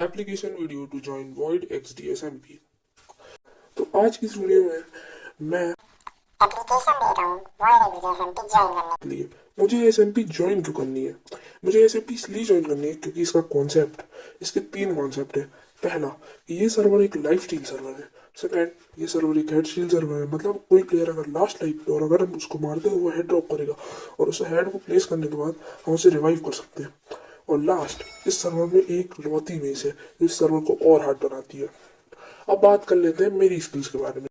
Application video to join वॉइड XDSMP। तो आज की इस वीडियो में मैं एप्लीकेशन दे रहा हूँ वॉइड एसएमपी ज्वाइन करने के लिए मुझे एसएमपी ज्वाइन क्यों करनी है। मुझे एसएमपी इसलिए ज्वाइन करनी है क्योंकि इसका कॉन्सेप्ट, इसके तीन कॉन्सेप्ट है। पहला, ये सर्वर एक लाइफ स्टील सर्वर है। सेकंड, ये सर्वर एक हेड स्टील सर्वर है, मतलब कोई प्लेयर अगर लास्ट लाइफ पे और अगर हम उसको मारते हैं वो हेड ड्रॉप करेगा और उस हेड को प्लेस करने के बाद हम उसे रिवाइव कर सकते हैं। और लास्ट, इस सर्वर में एक लौती इमेज है जो इस सर्वर को और हार्ड बनाती है। अब बात कर लेते हैं मेरी स्किल्स के बारे में।